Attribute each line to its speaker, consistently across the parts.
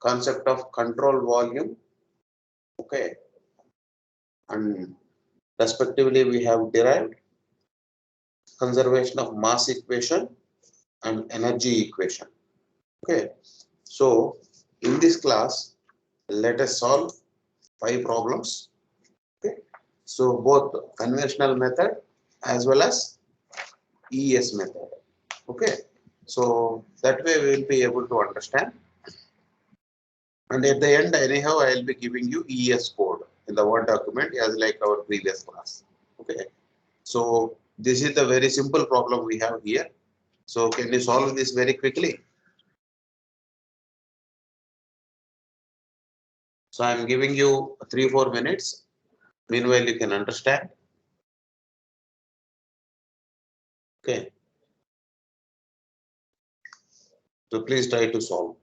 Speaker 1: concept of control volume, okay, and respectively we have derived conservation of mass equation and energy equation. Okay, so in this class, let us solve 5 problems. Okay, so both conventional method as well as ES method. Okay, so that way we will be able to understand. And at the end, anyhow, I will be giving you ES code in the Word document as like our previous class. Okay, so this is the very simple problem we have here. So can you solve this very quickly? So I am giving you 3-4 minutes. Meanwhile, you can understand. Okay. So please try to solve.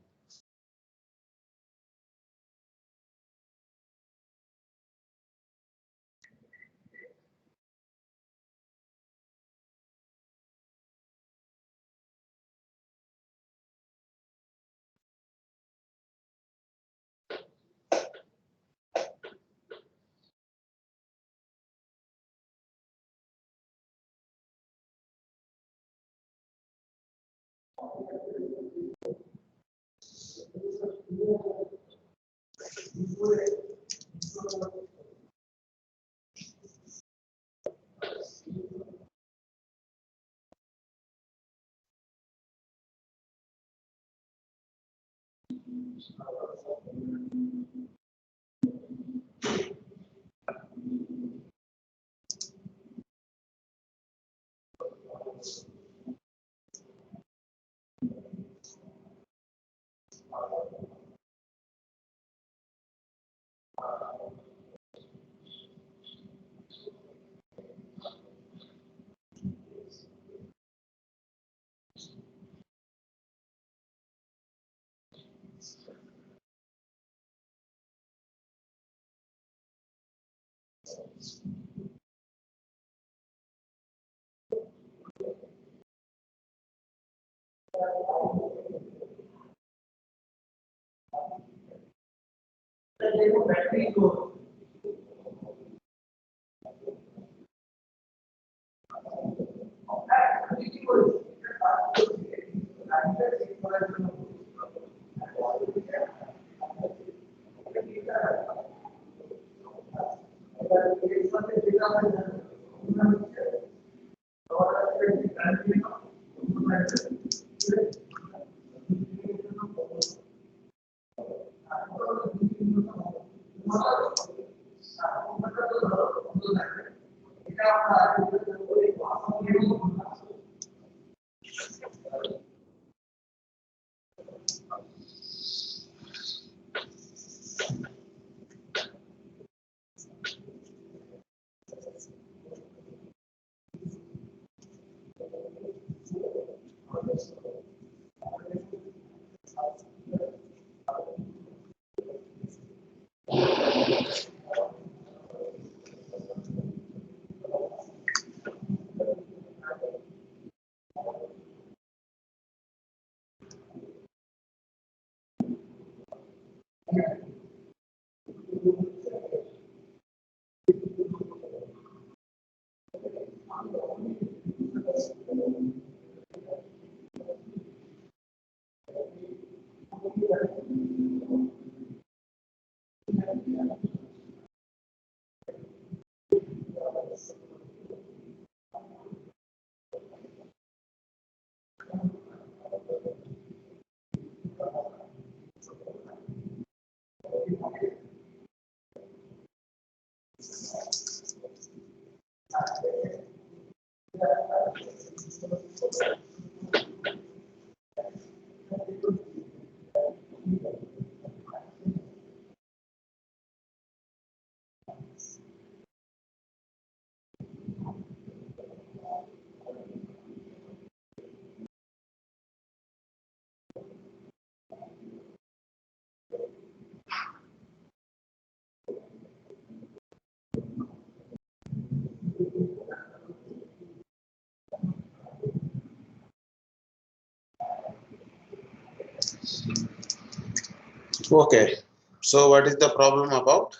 Speaker 1: Okay, so what is the problem about?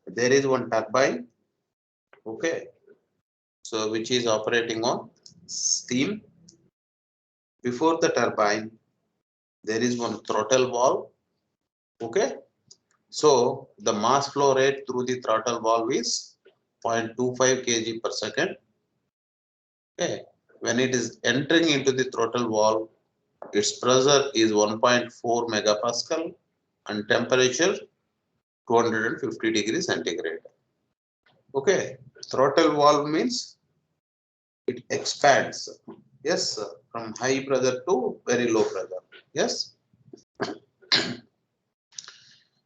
Speaker 1: There is one turbine, okay, so which is operating on steam. Before the turbine, there is one throttle valve, okay. So the mass flow rate through the throttle valve is 0.25 kg per second. Okay. When it is entering into the throttle valve, its pressure is 1.4 megapascal and temperature 250 degrees centigrade. Okay. Throttle valve means it expands. Yes, from high pressure to very low pressure. Yes.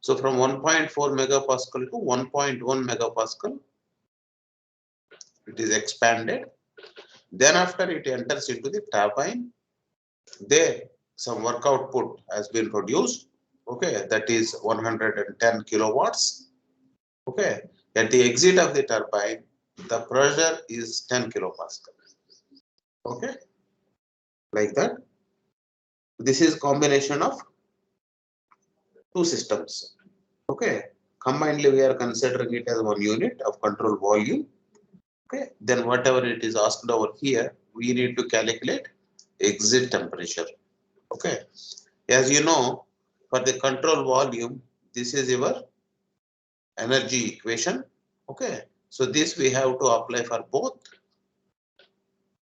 Speaker 1: So from 1.4 megapascal to 1.1 megapascal, it is expanded. Then after it enters into the turbine, there some work output has been produced. Okay, that is 110 kilowatts. Okay, at the exit of the turbine, the pressure is 10 kilopascal. Okay, like that. This is combination of two systems. Okay, combinedly we are considering it as one unit of control volume. Okay, then whatever it is asked over here, we need to calculate exit temperature. Okay, as you know, for the control volume, this is your energy equation. Okay, so this we have to apply for both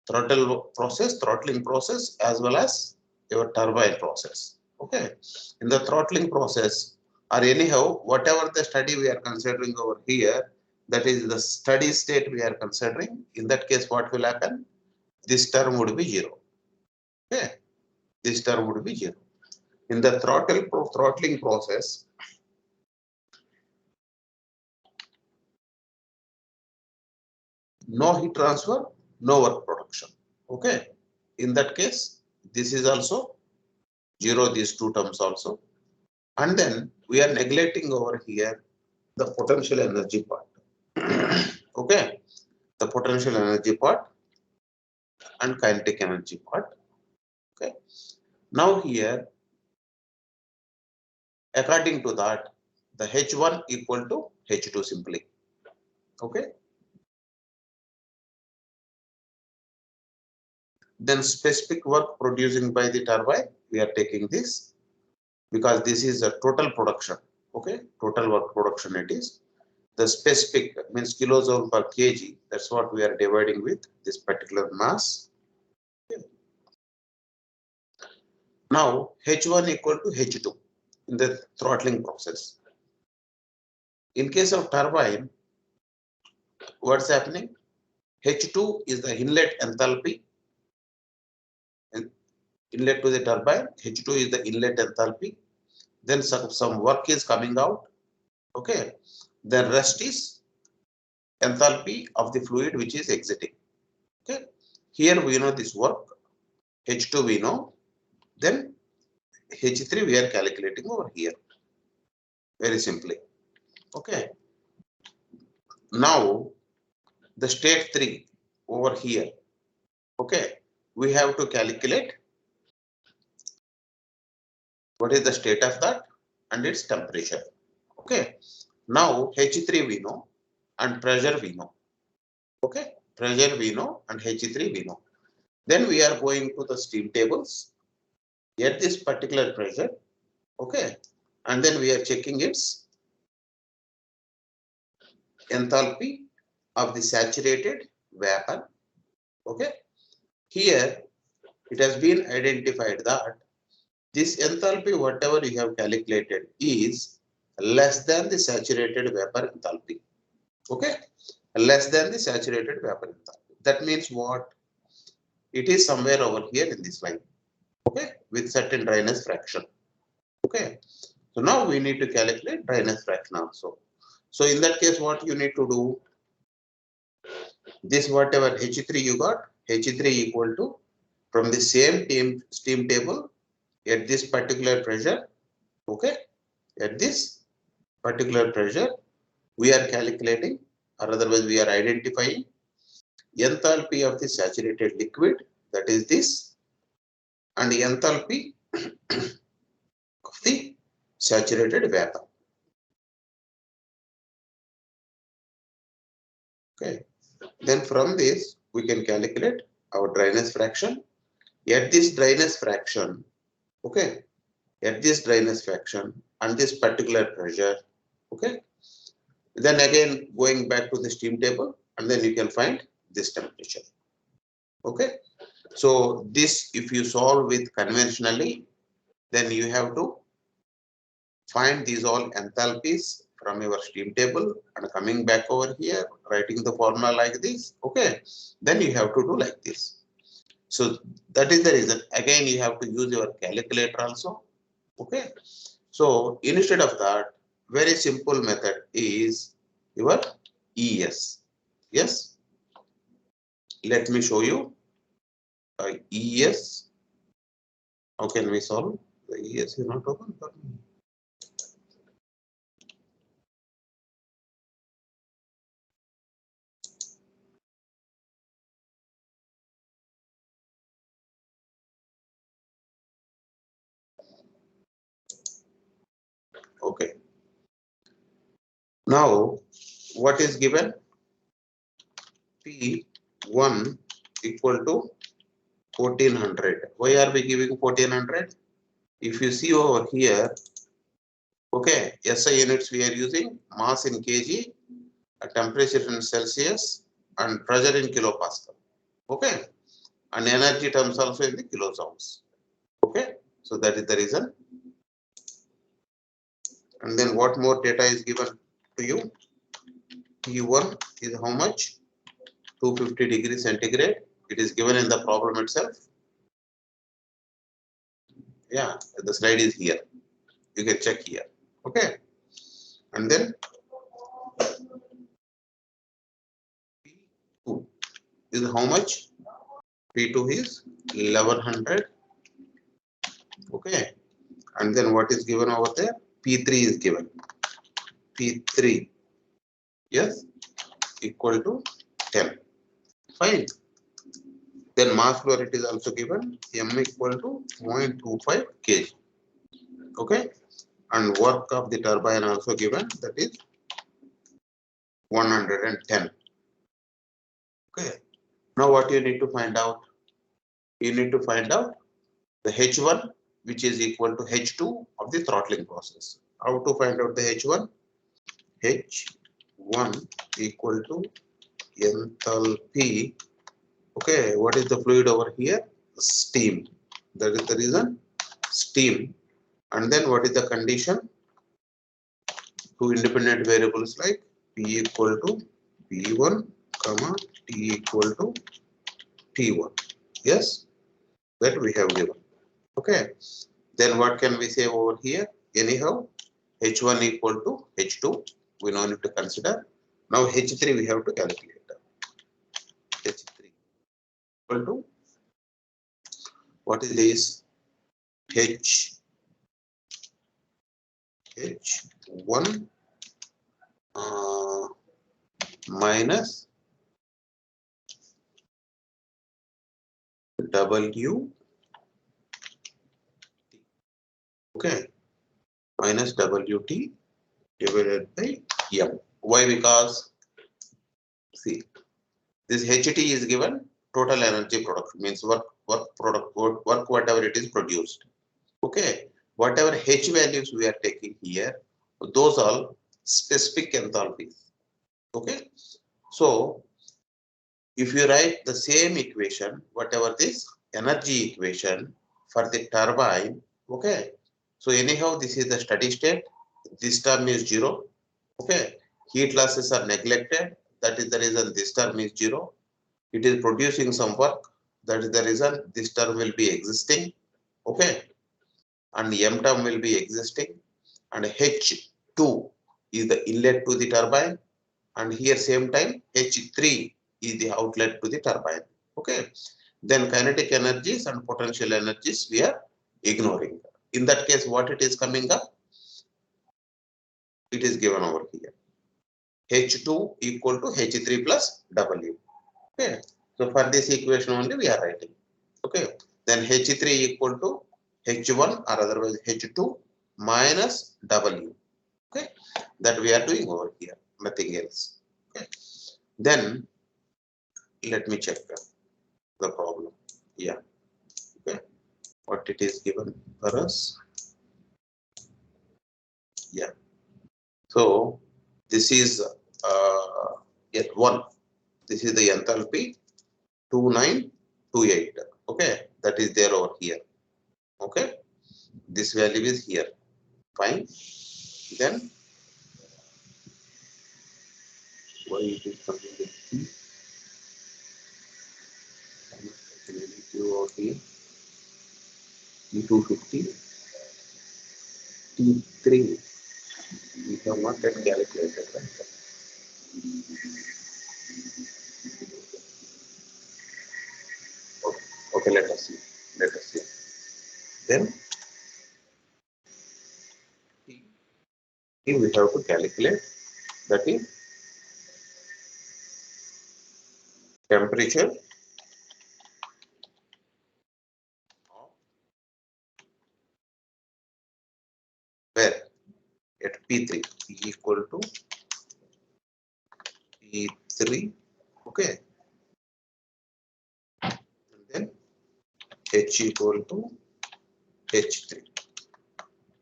Speaker 1: throttling process as well as your turbine process. Okay, in the throttling process, or anyhow, whatever the study we are considering over here, that is the steady state we are considering. In that case, what will happen? This term would be zero. Okay, this term would be zero. In the throttling process, no heat transfer, no work production. Okay, in that case, this is also zero, these two terms also. And then we are neglecting over here the potential energy part. Okay, the potential energy part and kinetic energy part. Okay, now here, according to that, the H1 equal to H2 simply. Okay, then specific work producing by the turbine, we are taking this because this is a total production. Okay, total work production it is. The specific means kilojoule per kg. That's what we are dividing with this particular mass. Okay. Now H1 equal to H2 in the throttling process. In case of turbine, what's happening? H2 is the inlet enthalpy. Inlet to the turbine, H2 is the inlet enthalpy. Then some work is coming out. Okay. The rest is enthalpy of the fluid which is exiting. Okay. Here we know this work. H2 we know. Then H3 we are calculating over here. Very simply. Okay. Now the state 3 over here. Okay. We have to calculate what is the state of that and its temperature. Okay. Now H3 we know and pressure we know. Okay. Pressure we know and H3 we know. Then we are going to the steam tables. At this particular pressure. Okay. And then we are checking its enthalpy of the saturated vapor. Okay. Here it has been identified that this enthalpy, whatever you have calculated, is less than the saturated vapor enthalpy. Okay, less than the saturated vapor enthalpy. That means what? It is somewhere over here in this line. Okay, with certain dryness fraction. Okay, so now we need to calculate dryness fraction also. So in that case, what you need to do? This whatever H3 you got, H3 equal to from the same steam table at this particular pressure. Okay, at this particular pressure, we are calculating, or otherwise we are identifying enthalpy of the saturated liquid, that is this, and the enthalpy of the saturated vapor. Okay. Then from this, we can calculate our dryness fraction. At this dryness fraction, okay, at this dryness fraction and this particular pressure, okay, then again going back to the steam table, and then you can find this temperature. Okay. So this, if you solve with conventionally, then you have to find these all enthalpies from your steam table and coming back over here, writing the formula like this. Okay. Then you have to do like this. So that is the reason. Again, you have to use your calculator also. Okay. So instead of that, very simple method is your ES. Yes. Let me show you ES. How can we solve? The ES is not open for me. Okay. Now, what is given? P1 equal to 1400. Why are we giving 1400? If you see over here, okay, SI units we are using mass in kg, temperature in Celsius, and pressure in kilopascal. Okay, and energy terms also in the kilojoules. Okay, so that is the reason. And then what more data is given to you? P1 is how much? 250 degrees centigrade. It is given in the problem itself. Yeah, the slide is here. You can check here. Okay, and then P2 is how much? P2 is 1100. Okay, and then what is given over there? P3 is given. P3, yes, equal to 10. Fine. Then mass flow rate is also given. M equal to 0.25 kg. Okay, and work of the turbine also given. That is 110. Okay. Now what you need to find out? You need to find out the H1, which is equal to H2 of the throttling process. How to find out the H1? H1 equal to enthalpy. Okay, what is the fluid over here? Steam. That is the reason. Steam. And then what is the condition? Two independent variables like P equal to P1, comma T equal to T1. Yes, that we have given. Okay. Then what can we say over here? Anyhow, H1 equal to H2. We no need to consider. Now H3 we have to calculate. H3 equal to, what is this? H1 minus W. Okay, minus WT divided by M. Why? Because see, this HT is given total energy production, means work whatever it is produced. Okay, whatever H values we are taking here, those are specific enthalpies. Okay, so if you write the same equation, whatever this energy equation for the turbine, okay, so anyhow this is the steady state, this term is 0. Okay, heat losses are neglected, that is the reason this term is 0. It is producing some work, that is the reason this term will be existing. Okay, and M term will be existing, and H2 is the inlet to the turbine, and here same time H3 is the outlet to the turbine. Okay, then kinetic energies and potential energies we are ignoring. In that case, what it is coming up? It is given over here. H2 equal to H3 plus W. Okay, so for this equation only we are writing. Okay, then H3 equal to H1 or otherwise H2 minus W. Okay, that we are doing over here, nothing else. Okay, then let me check the problem. Yeah, okay, what it is given for us. Yeah, so this is at 1. This is the enthalpy 2928. Okay, that is there over here. Okay, this value is here. Fine. Then why it is coming with T? T250, T3. We have not yet calculated, right? Okay, okay, let us see. Let us see. Then we have to calculate, that is temperature of where at P3 equal to P3. Okay, and then H equal to H3.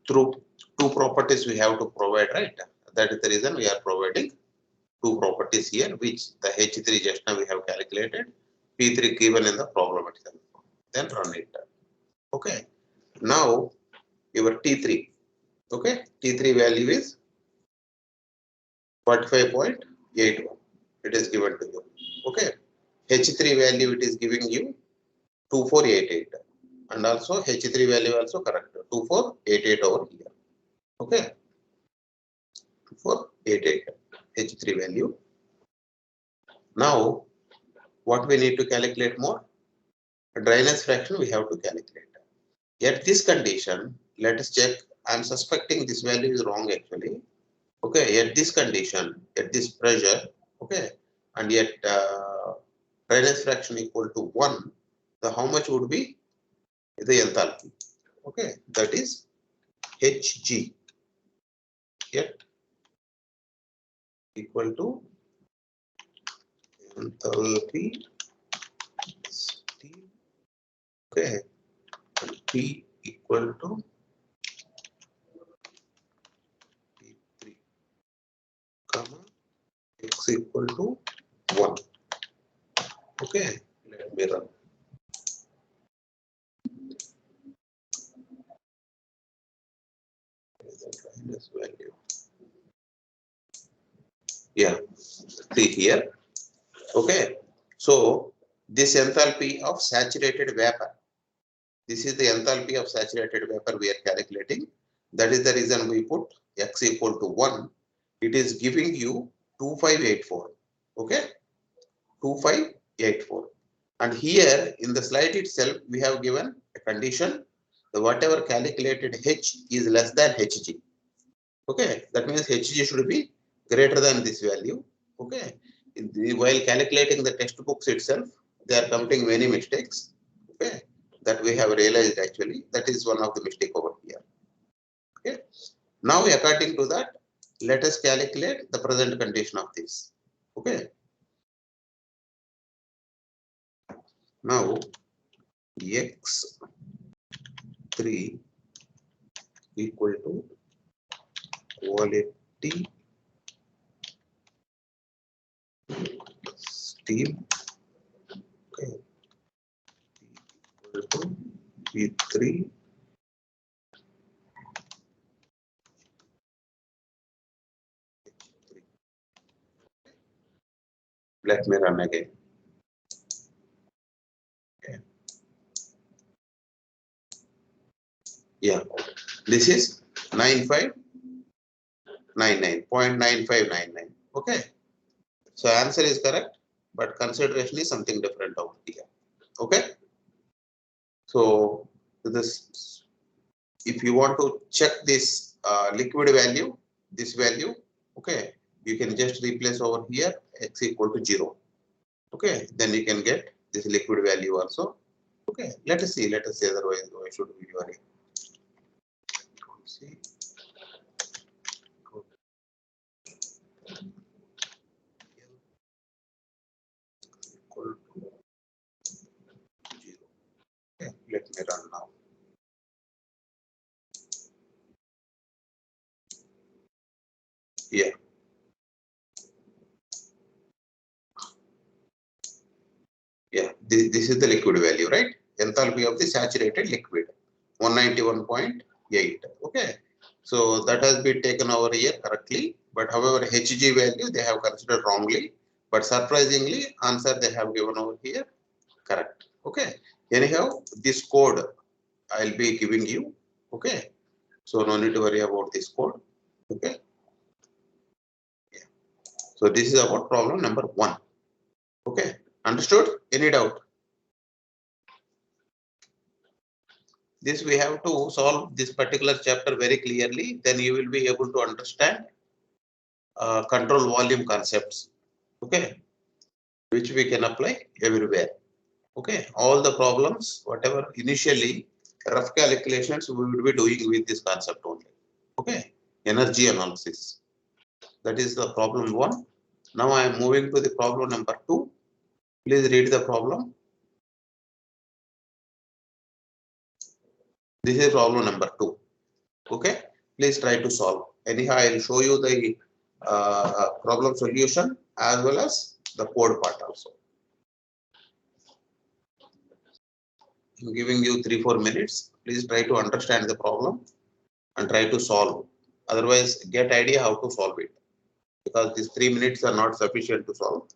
Speaker 1: Through two properties we have to provide, right? That is the reason we are providing two properties here, which the H3 just now we have calculated, P3 given in the problem itself. Then run it. Okay. Now your T3. Okay. T3 value is 45.81. It is given to you. Okay. H3 value it is giving you 2488. And also H3 value also correct. 2488 over here. Okay. 2488. H3 value. Now what we need to calculate more? Dryness fraction we have to calculate. At this condition, let us check. I am suspecting this value is wrong actually. Okay, at this condition, at this pressure, okay, and yet dryness fraction equal to 1, so how much would be the enthalpy? Okay, that is Hg yet equal to enthalpy steam, okay, and P equal to P3 comma x equal to 1. Okay, let me run. Dryness value. Yeah, see here. Okay, so this enthalpy of saturated vapor. This is the enthalpy of saturated vapor we are calculating. That is the reason we put x equal to 1. It is giving you 2584. Okay, 2584. And here in the slide itself, we have given a condition. The whatever calculated H is less than Hg. Okay, that means Hg should be greater than this value. Okay, while calculating the textbooks itself, they are committing many mistakes. Okay, that we have realized actually. That is one of the mistake over here. Okay, now according to that, let us calculate the present condition of this. Okay, now x3 equal to quality steam. Okay, equal to P3 let me run again. Okay. Yeah, this is 9599.9599. Okay, so answer is correct, but consideration is something different over here. Okay, so this, if you want to check this liquid value, this value, okay, you can just replace over here x equal to 0. Okay, then you can get this liquid value also. Okay, let us see, otherwise why should we worry? see equal to 0. Okay, let me run now. Here. Yeah, this is the liquid value, right? Enthalpy of the saturated liquid, 191.8. Okay, so that has been taken over here correctly, but however Hg value they have considered wrongly, but surprisingly answer they have given over here correct. Okay, anyhow this code I'll be giving you. Okay, so no need to worry about this code. Okay, yeah. So this is about problem number 1. Okay, understood? Any doubt? This we have to solve this particular chapter very clearly, then you will be able to understand control volume concepts, okay, which we can apply everywhere. Okay, all the problems, whatever initially rough calculations we will be doing with this concept only. Okay, energy analysis. That is the problem 1. Now I am moving to the problem number 2. Please read the problem. This is problem number 2. Okay, please try to solve. Anyhow, I will show you the problem solution as well as the code part also. I'm giving you 3-4 minutes. Please try to understand the problem and try to solve. Otherwise, get idea how to solve it, because these 3 minutes are not sufficient to solve.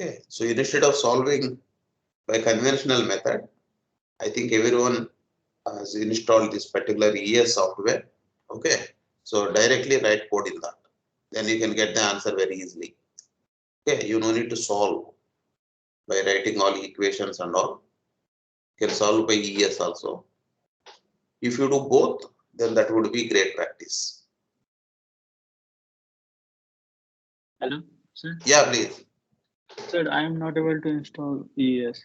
Speaker 1: Okay, so instead of solving by conventional method, I think everyone has installed this particular ES software. Okay, so directly write code in that. Then you can get the answer very easily. Okay, you no need to solve by writing all equations and all. You can solve by ES also. If you do both, then that would be great practice.
Speaker 2: Hello, sir.
Speaker 1: Yeah, please.
Speaker 2: Sir, I am not able to install ES.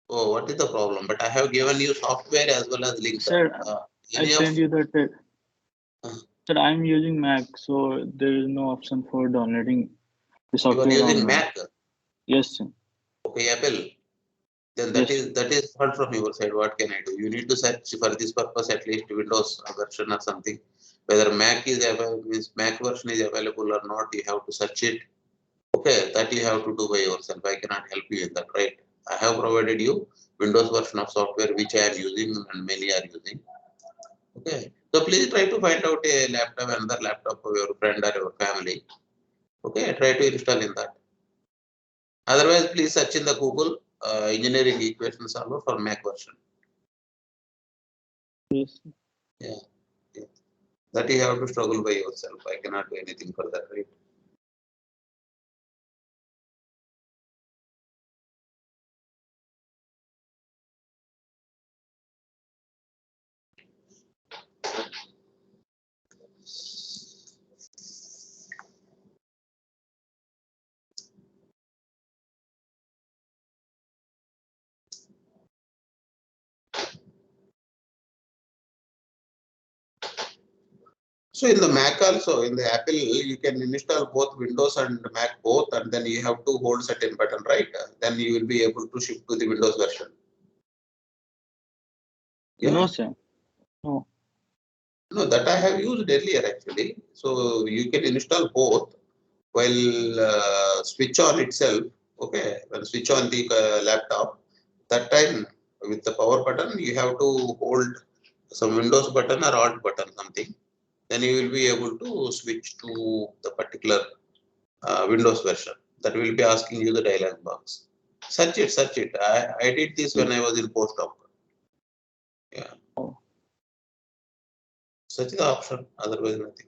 Speaker 1: Oh, what is the problem? But I have given you software as well as link.
Speaker 2: Sir, I
Speaker 1: Any
Speaker 2: sent
Speaker 1: of
Speaker 2: you that. Sir, I am using Mac, so there is no option for downloading the
Speaker 1: you are
Speaker 2: software
Speaker 1: using
Speaker 2: on Mac.
Speaker 1: Mac?
Speaker 2: Yes, sir.
Speaker 1: Okay, Apple. Then
Speaker 2: Yes, sir.
Speaker 1: that is hard from your side. What can I do? You need to search for this purpose at least Windows version or something. Whether Mac is available, means Mac version is available or not, you have to search it. Okay, that you have to do by yourself. I cannot help you in that, right? I have provided you Windows version of software which I am using and many are using. Okay, so please try to find out a laptop, another laptop of your friend or your family. Okay, try to install in that. Otherwise, please search in the Google engineering equation solver for Mac version.
Speaker 2: Yes.
Speaker 1: Yeah, yeah. That you have to struggle by yourself. I cannot do anything for that, right? So in the Mac also, in the Apple, you can install both Windows and Mac both, and then you have to hold certain button, right? Then you will be able to shift to the Windows version. Yeah.
Speaker 2: No, sir. No.
Speaker 1: No, that I have used earlier actually. So you can install both while switch on itself. Okay, when switch on the laptop, that time with the power button you have to hold some Windows button or Alt button something. Then you will be able to switch to the particular Windows version. That will be asking you the dialog box. Search it, search it. I did this when I was in postdoc. Yeah,
Speaker 2: Oh,
Speaker 1: such is the option. Otherwise, nothing.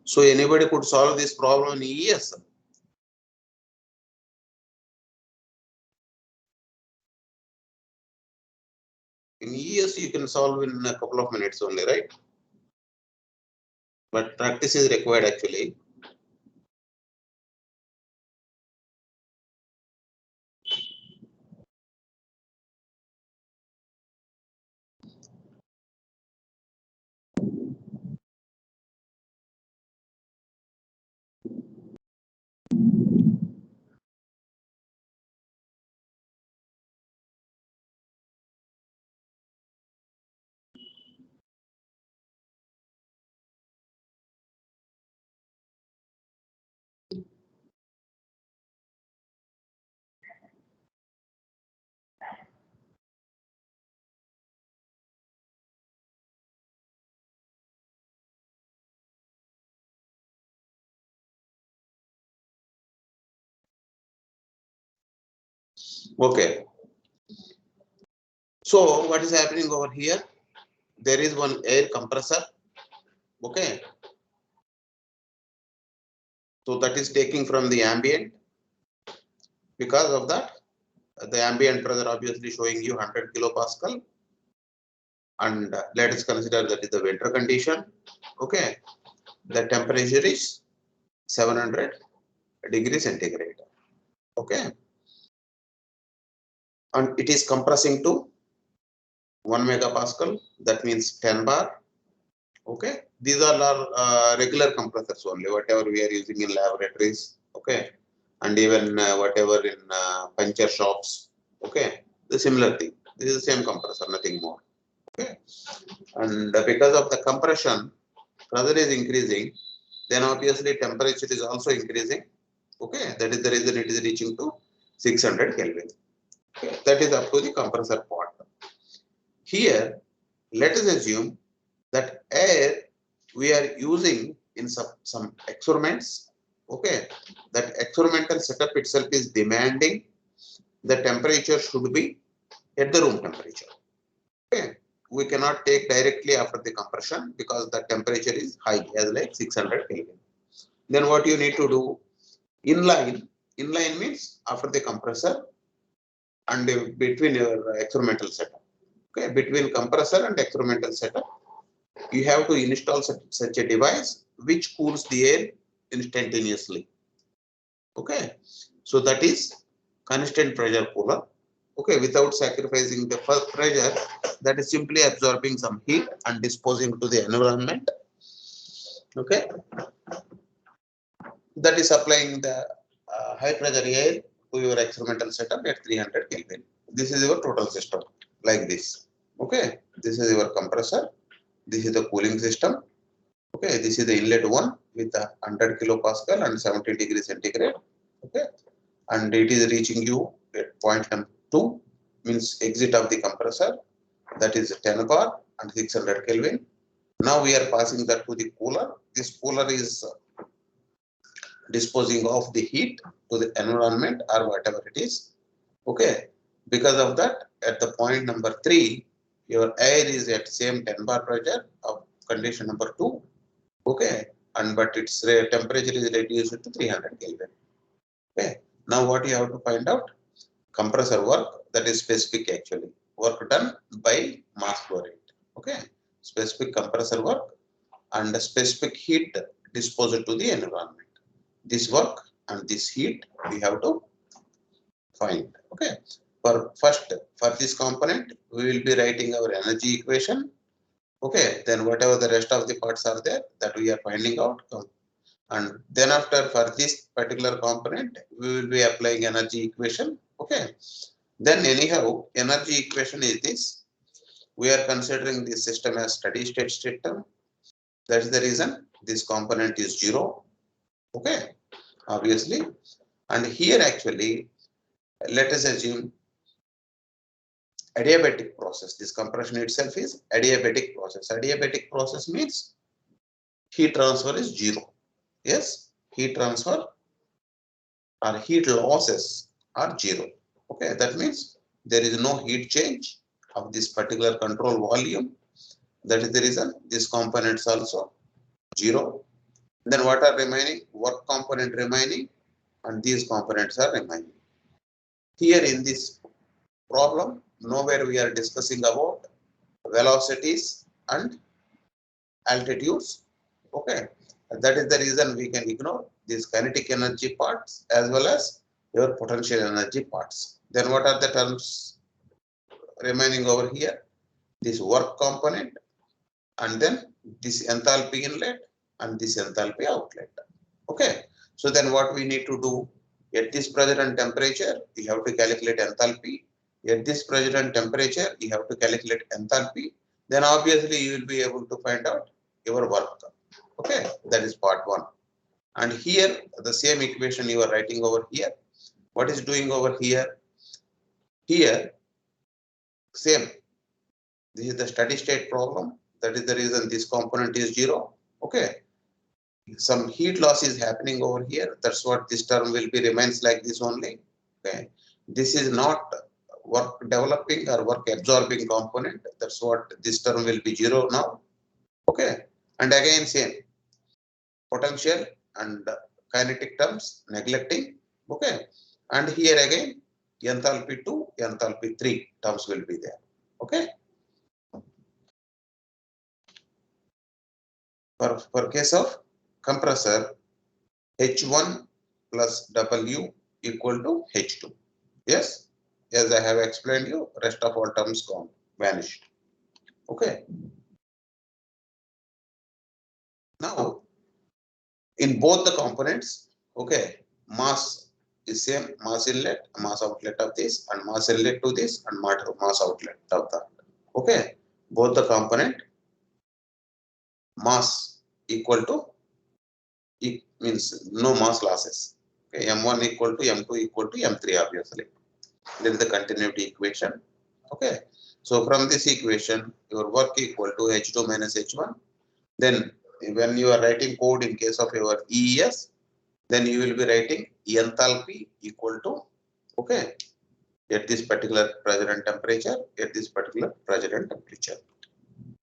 Speaker 1: So anybody could solve this problem in ES. In ES, you can solve in a couple of minutes only, right? But practice is required actually. Okay. So what is happening over here? There is one air compressor. Okay. So that is taking from the ambient. Because of that, the ambient pressure obviously showing you 100 kilopascal. And let us consider that is the winter condition. Okay. The temperature is 700 degrees centigrade. Okay. And it is compressing to 1 megapascal. That means 10 bar. Okay. These are our regular compressors only, whatever we are using in laboratories. Okay. And even whatever in puncture shops. Okay. The similar thing. This is the same compressor, nothing more. Okay. And because of the compression, pressure is increasing, then obviously temperature is also increasing. Okay. That is the reason it is reaching to 600 Kelvin. Okay. That is up to the compressor part. Here, let us assume that air we are using in some experiments. Okay. That experimental setup itself is demanding the temperature should be at the room temperature. Okay. We cannot take directly after the compression because the temperature is high as like 600 Kelvin. Then what you need to do? Inline means after the compressor and between your experimental setup. Okay. Between compressor and experimental setup, you have to install such a device which cools the air instantaneously. Okay. So that is constant pressure cooler. Okay, without sacrificing the pressure, that is simply absorbing some heat and disposing to the environment. Okay, that is applying the high pressure air to your experimental setup at 300 Kelvin. This is your total system like this. Okay, this is your compressor. This is the cooling system. Okay, this is the inlet one with a 100 kilopascal and 70 degrees centigrade. Okay, and it is reaching you at point 2. means exit of the compressor, that is 10 bar and 600 Kelvin. Now we are passing that to the cooler. This cooler is disposing of the heat to the environment or whatever it is. Okay. Because of that, at the point number 3, your air is at same 10 bar pressure of condition number 2. Okay. And but its temperature is reduced to 300 Kelvin. Okay. Now what you have to find out? Compressor work, that is specific actually. Work done by mass flow rate. Okay. Specific compressor work and the specific heat disposed to the environment. This work and this heat we have to find. Okay. For this component, we will be writing our energy equation. Okay. Then whatever the rest of the parts are there, that we are finding out. And then after for this particular component, we will be applying energy equation. Okay. Then anyhow, energy equation is this. We are considering this system as steady state system. That's the reason this component is 0. Okay. Obviously. And here actually, let us assume adiabatic process. This compression itself is adiabatic process. Adiabatic process means heat transfer is 0. Yes, heat transfer or heat losses are 0. Okay, that means there is no heat change of this particular control volume. That is the reason this component is also 0. Then what are remaining? Work component remaining and these components are remaining. Here in this problem, nowhere we are discussing about velocities and altitudes. Okay, that is the reason we can ignore these kinetic energy parts as well as your potential energy parts. Then what are the terms remaining over here? This work component and then this enthalpy inlet and this enthalpy outlet. Okay, so then what we need to do, at this pressure and temperature, you have to calculate enthalpy. At this pressure and temperature, you have to calculate enthalpy. Then obviously you will be able to find out your work. Okay, that is part 1. And here the same equation you are writing over here. What is doing over here? Here, same. This is the steady state problem. That is the reason this component is 0. Okay. Some heat loss is happening over here. That's what this term will be remains like this only. Okay. This is not work developing or work absorbing component. That's what this term will be 0 now. Okay. And again same. Potential and kinetic terms neglecting. Okay. And here again enthalpy 2, enthalpy 3 terms will be there. Okay. For case of compressor, H1 plus W equal to H2. Yes, as I have explained you, rest of all terms gone, vanished. Okay. Now, in both the components, okay, mass is same, mass inlet, mass outlet of this, and mass inlet to this, and mass outlet of that. Okay, both the component mass equal to, it means no mass losses. Okay, M1 equal to M2 equal to M3 obviously. This is the continuity equation. Okay, so from this equation, your work equal to H2 minus H1. Then when you are writing code in case of your EES, then you will be writing enthalpy equal to, okay, at this particular pressure and temperature, at this particular pressure and temperature.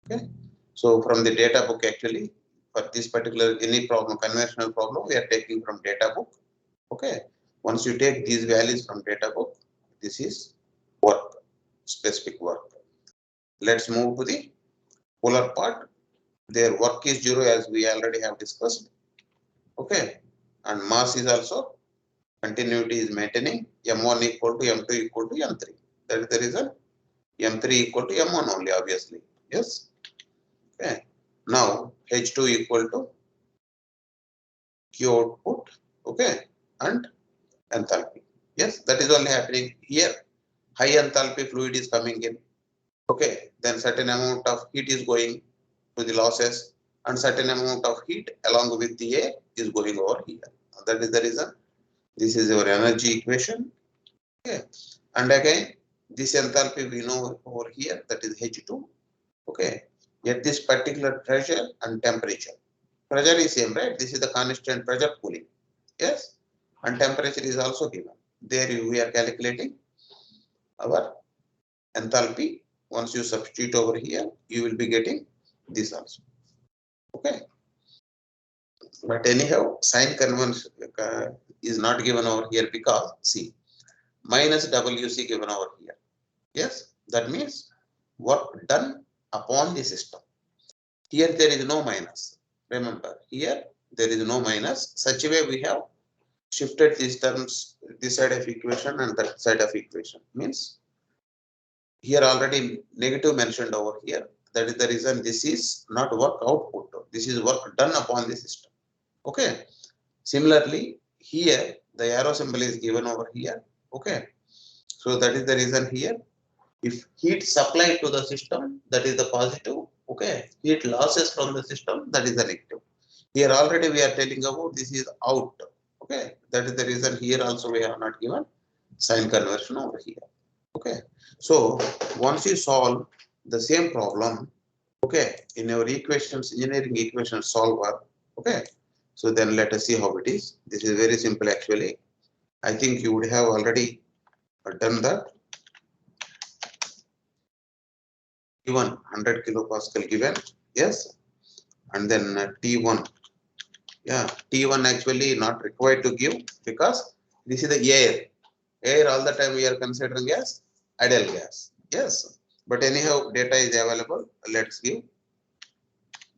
Speaker 1: Okay, so from the data book actually, for this particular any problem, conventional problem, we are taking from data book. Okay, once you take these values from data book, this is work, specific work. Let's move to the polar part. Their work is 0 as we already have discussed. Okay, and mass is also continuity is maintaining. M1 equal to M2 equal to M3. That is the reason M3 equal to M1 only obviously. Yes. Okay. Now H2 equal to Q output. Okay, and enthalpy. Yes, that is only happening here. High enthalpy fluid is coming in. Okay, then certain amount of heat is going to the losses and certain amount of heat along with the air is going over here. That is the reason this is your energy equation. Okay, and again This enthalpy we know over here, that is H2. Okay, at this particular pressure and temperature. Pressure is same, right? This is the constant pressure cooling. Yes, and temperature is also given. There we are calculating our enthalpy. Once you substitute over here, you will be getting this also. Okay, but anyhow, sign convention is not given over here because see, minus WC given over here. Yes, that means work done upon the system. Here there is no minus. Remember, here there is no minus. Such a way we have shifted these terms, this side of equation and that side of equation. Means here already negative mentioned over here. That is the reason this is not work output. This is work done upon the system. Okay. Similarly, here the arrow symbol is given over here. Okay. So that is the reason here. If heat supplied to the system, that is the positive. Okay. Heat losses from the system, that is the negative. Here already we are telling about this is out. Okay. That is the reason here also we have not given sign conversion over here. Okay. So once you solve the same problem, okay, in your equations, engineering equation solver, okay. So then let us see how it is. This is very simple actually. I think you would have already done that. T1 100 kilopascal given, yes, and then T1, yeah, T1 actually not required to give because this is the air. Air all the time we are considering as ideal gas, yes. But anyhow, data is available. Let's give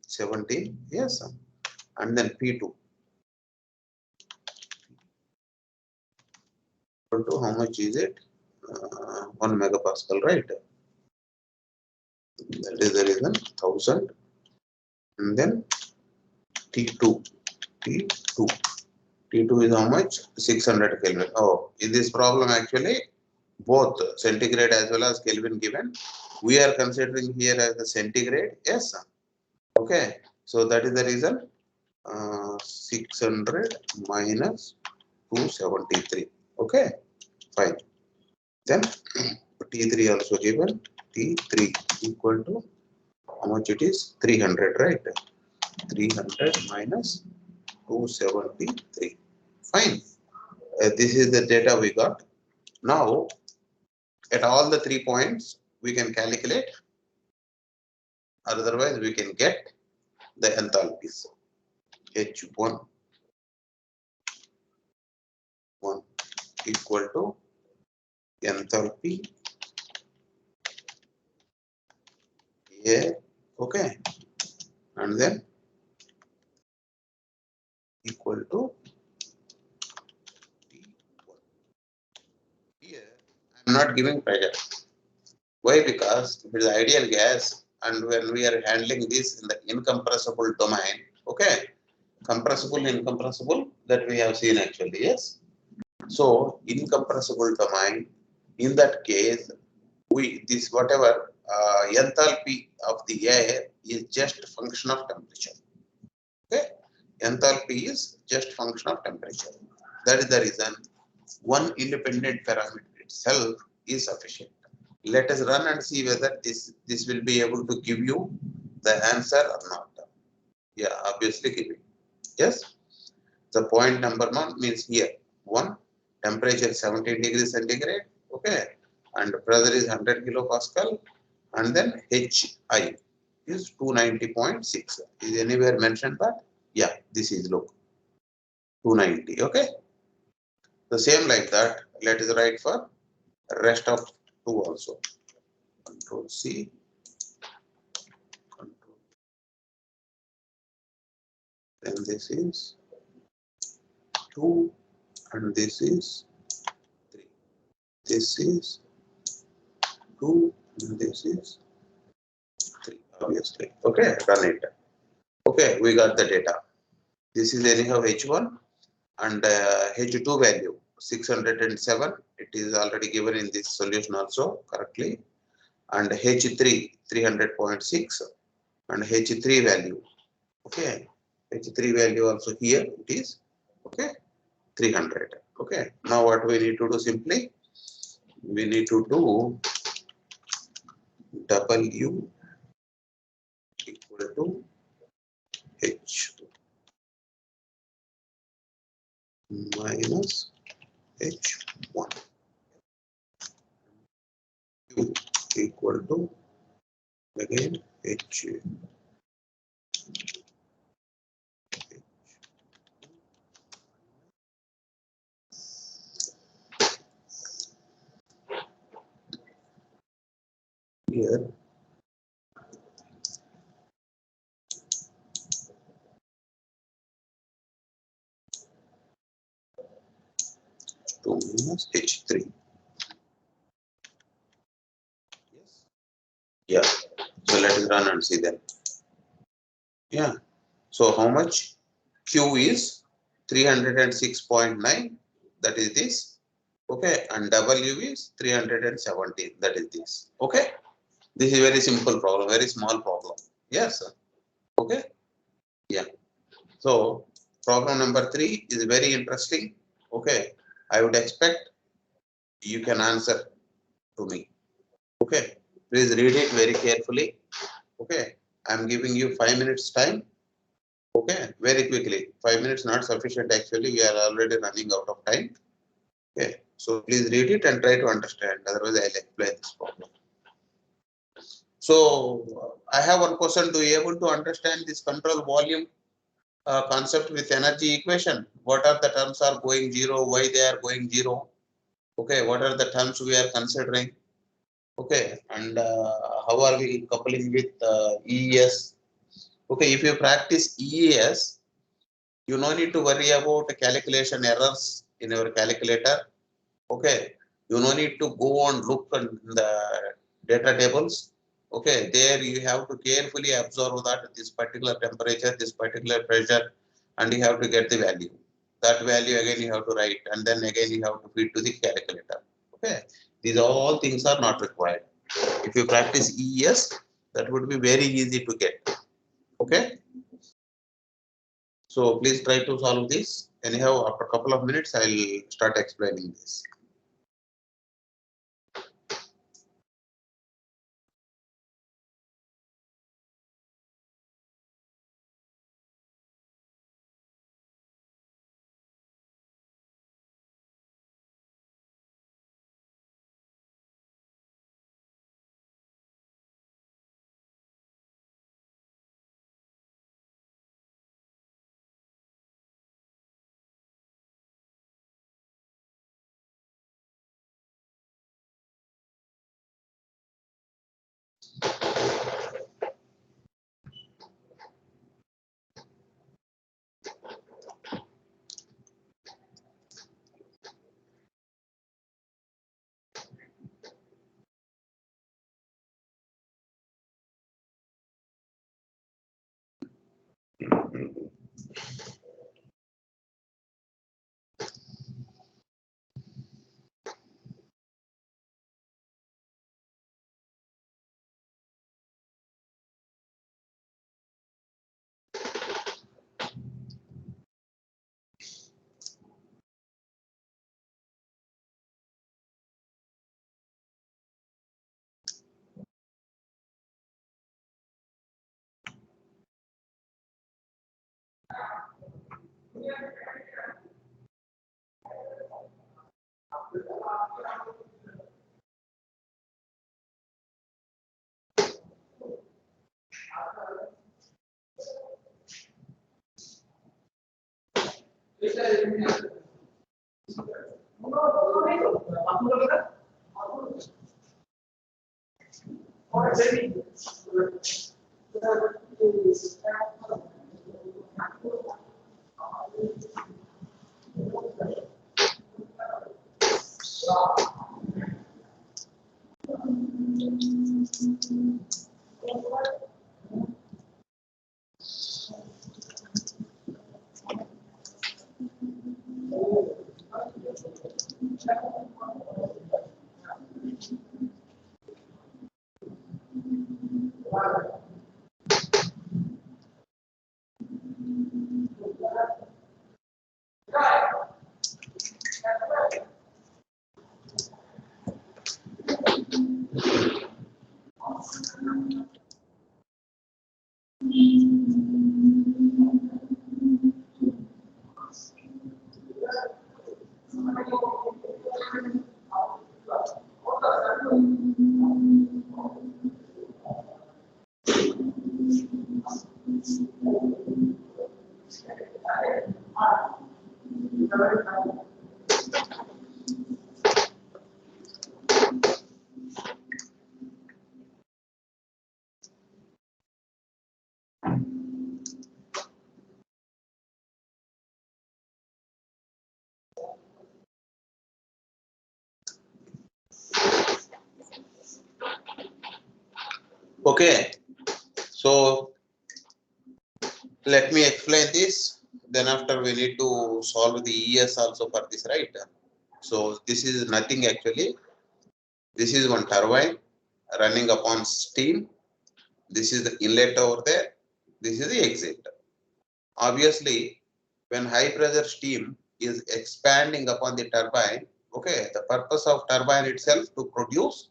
Speaker 1: 17, yes, and then P2. How much is it? 1 megapascal, right? That is the reason 1000, and then T2, T2, T2 is how much? 600 Kelvin. Oh, in this problem actually both centigrade as well as Kelvin given. We are considering here as the centigrade. Yes. Okay. So that is the reason 600 minus 273. Okay. Fine. Then T3 also given. T3 equal to how much it is? 300, right? 300 minus 273. Fine. This is the data we got. Now, at all the 3 points, we can calculate, or otherwise we can get the enthalpies. H1 equal to enthalpy A, okay, and then equal to T1. Here, I am not giving pressure. Why? Because it is ideal gas, and when we are handling this in the incompressible domain, okay, compressible, incompressible, that we have seen actually, yes. So, incompressible domain, in that case, this whatever enthalpy of the air is just a function of temperature. Okay, enthalpy is just function of temperature. That is the reason one independent parameter itself is sufficient. Let us run and see whether this will be able to give you the answer or not. Yeah, obviously giving. Yes. The point number 1 means here 1, temperature 17 degrees centigrade. Okay, and pressure is 100 kilopascal, and then HI is 290.6. Is anywhere mentioned that? Yeah, this is look 290. Okay, the same like that. Let us write for rest of 2 also. Control C. Control. Then this is 2, and this is 3. This is 2, and this is 3. Obviously. Okay, run it. Okay, we got the data. This is anyhow H1, and H2 value 607. It is already given in this solution also correctly. And H3 300.6, and H3 value. Okay, H3 value also here it is. Okay, 300. Okay, now what we need to do simply we need to do W equal to H minus H1. Q equal to again H. Here 2 minus H3. Yes. Yeah. So let us run and see then. Yeah. So how much? Q is 306.9. That is this. Okay. And W is 317. That is this. Okay. This is very simple problem, very small problem. Yes, sir. Okay. Yeah. So problem number 3 is very interesting. Okay. I would expect you can answer to me. Okay. Please read it very carefully. Okay. I am giving you 5 minutes time. Okay. Very quickly. 5 minutes not sufficient actually. We are already running out of time. Okay. So please read it and try to understand. Otherwise, I'll explain this problem. So I have one question. Do you able to understand this control volume concept with energy equation? What are the terms are going zero? Why they are going zero? Okay, what are the terms we are considering? Okay, and how are we coupling with EES? Okay, if you practice EES, you no need to worry about calculation errors in your calculator. Okay, you no need to go and look in the data tables. Okay, there you have to carefully observe that this particular temperature, this particular pressure, and you have to get the value. That value again you have to write, and then again you have to feed to the calculator. Okay, these all things are not required. If you practice EES, that would be very easy to get. Okay, so please try to solve this. Anyhow, after a couple of minutes, I'll start explaining this. Okay, so let me explain this. Then after we need to solve the ES also for this, right? So this is nothing actually. This is one turbine running upon steam. This is the inlet over there. This is the exit. Obviously, when high pressure steam is expanding upon the turbine, okay, the purpose of turbine itself to produce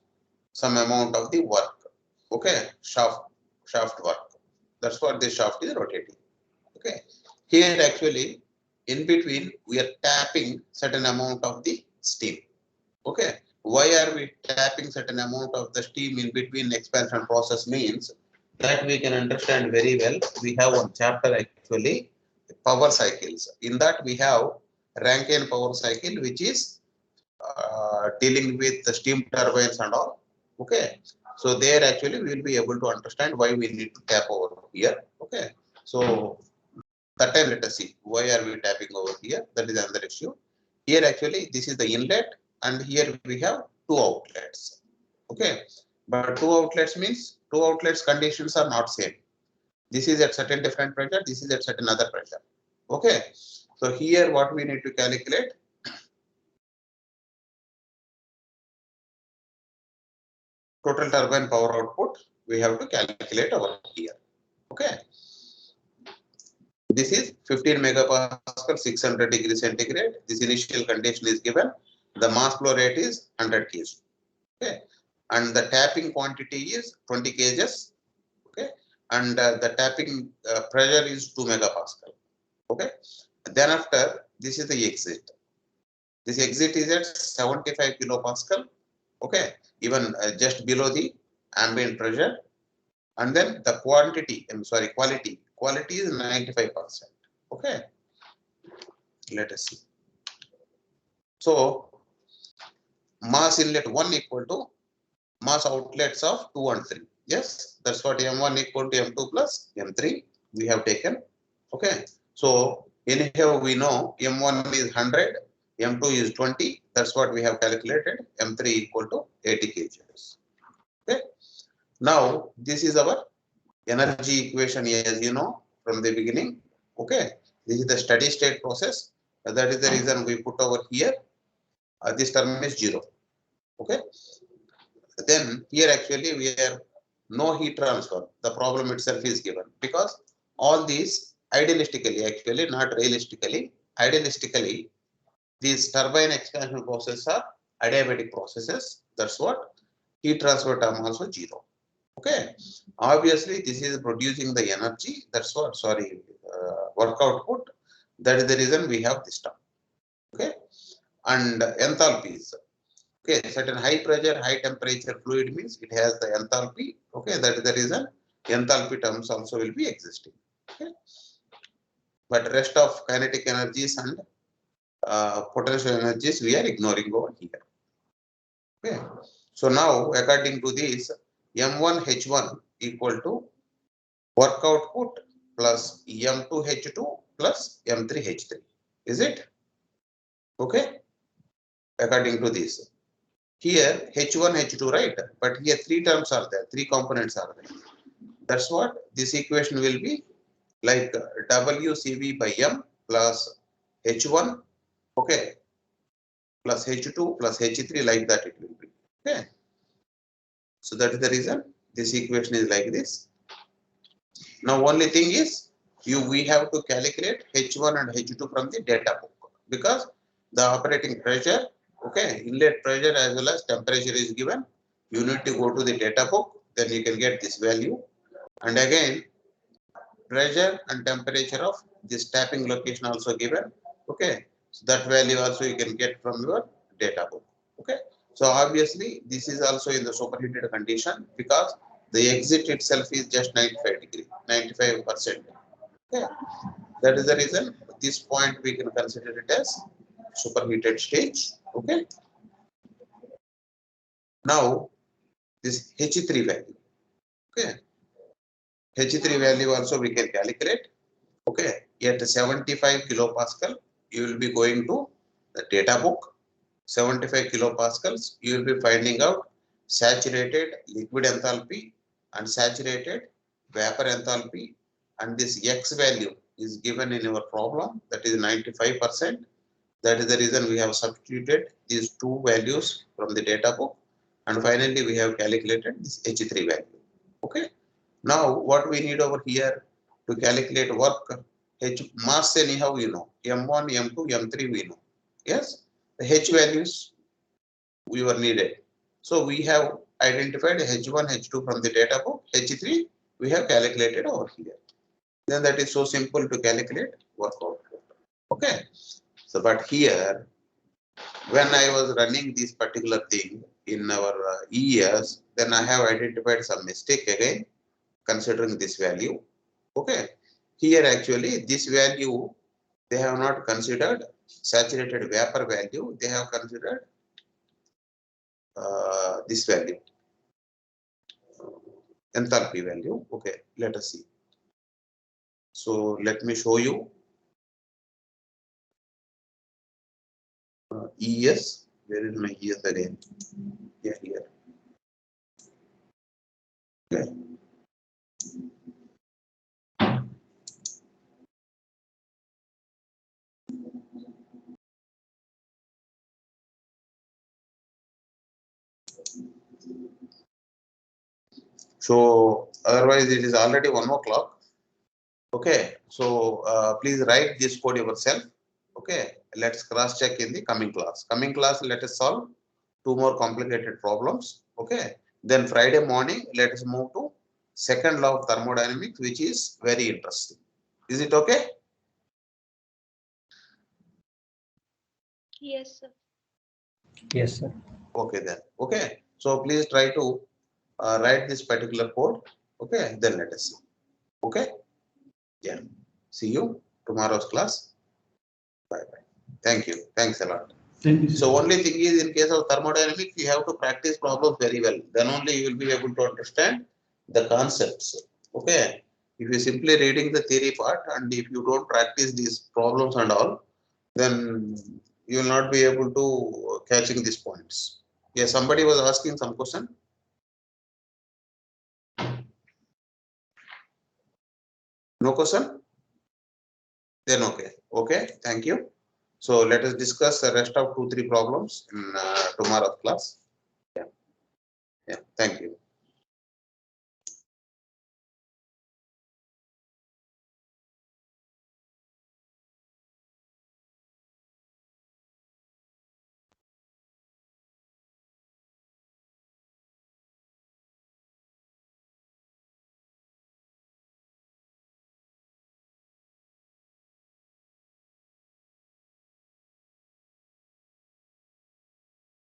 Speaker 1: some amount of the work, okay, shaft work. That's what the shaft is rotating. Okay, here actually in between we are tapping certain amount of the steam. Okay, why are we tapping certain amount of the steam in between expansion process means that we can understand very well. We have one chapter actually, power cycles. In that we have Rankine power cycle, which is dealing with the steam turbines and all. Okay, so there actually we will be able to understand why we need to tap over here. Okay, so that time let us see why are we tapping over here. That is another issue. Here actually this is the inlet and here we have two outlets. Okay, but two outlets means two outlets conditions are not same. This is at certain different pressure, this is at certain other pressure. Okay, so here what we need to calculate, total turbine power output we have to calculate over here. Okay, this is 15 megapascal 600 degrees centigrade. This initial condition is given. The mass flow rate is 100 kg. Okay, and the tapping quantity is 20 kgs. Okay, and the tapping pressure is 2 megapascal. Okay, then after this is the exit. This exit is at 75 kilopascal. Okay, even just below the ambient pressure. And then the quality is 95%. Okay, let us see. So mass inlet 1 equal to mass outlets of 2 and 3. Yes, that's what M1 equal to M2 plus M3 we have taken. Okay, so anyhow we know M1 is 100, M2 is 20. That's what we have calculated. M3 equal to 80 kgs. Okay, now this is our energy equation, as you know from the beginning. Okay, this is the steady state process. That is the reason we put over here. This term is 0. Okay, then here actually we have no heat transfer. The problem itself is given because all these idealistically, actually not realistically, idealistically, these turbine expansion processes are adiabatic processes. That's what heat transfer term also 0. Okay, obviously this is producing the energy. That's what, work output. That is the reason we have this term. Okay, and enthalpies. Okay, certain high pressure, high temperature fluid means it has the enthalpy. Okay, that is the reason enthalpy terms also will be existing. Okay, but rest of kinetic energies and potential energies we are ignoring over here. Okay, so now according to this, M1H1 equal to work output plus M2H2 plus M3H3. Is it? Okay, according to this. Here H1, H2, right? But here three terms are there, three components are there. That's what this equation will be like WCV by M plus H1, okay, plus H2 plus H3, like that it will be. Okay. So that is the reason this equation is like this. Now only thing is we have to calculate H1 and H2 from the data book because the operating pressure, okay, inlet pressure as well as temperature is given. You need to go to the data book then you can get this value. And again, pressure and temperature of this tapping location also given. Okay, so that value also you can get from your data book. Okay, so obviously this is also in the superheated condition because the exit itself is just 95 degree, 95%. Okay, that is the reason this point we can consider it as superheated stage. Okay, now this H3 value. Okay, H3 value also we can calculate. Okay, at 75 kilopascal, you will be going to the data book. 75 kilopascals, you will be finding out saturated liquid enthalpy and saturated vapor enthalpy, and this X value is given in your problem, that is 95%. That is the reason we have substituted these two values from the data book, and finally we have calculated this H3 value. Okay. Now what we need over here to calculate work, H mass anyhow you know, M1, M2, M3 we know. Yes, the H values we were needed. So we have identified H1, H2 from the data book, H3 we have calculated over here. Then that is so simple to calculate work output. Okay. So but here, when I was running this particular thing in our ES, then I have identified some mistake again, considering this value. Okay, here actually this value they have not considered saturated vapor value, they have considered this value, enthalpy value. Okay, let us see. So let me show you ES. Where is my ES again? Yeah, here. Okay. So otherwise it is already 1 o'clock. Okay, so please write this code yourself. Okay, let's cross check in the coming class. Coming class, let us solve 2 more complicated problems. Okay, then Friday morning, let us move to second law of thermodynamics, which is very interesting. Is it okay?
Speaker 3: Yes, sir.
Speaker 4: Yes, sir.
Speaker 1: Okay, then. Okay, so please try to write this particular code. Okay, then let us see. Okay, yeah. See you tomorrow's class. Bye bye. Thank you. Thanks a lot.
Speaker 4: Thank you, sir.
Speaker 1: So only thing is, in case of thermodynamics, you have to practice problems very well. Then only you will be able to understand the concepts. Okay. If you simply reading the theory part and if you don't practice these problems and all, then you will not be able to catching these points. Yeah, somebody was asking some question. No question? Then okay. Okay, thank you. So let us discuss the rest of 2-3 problems in tomorrow's class.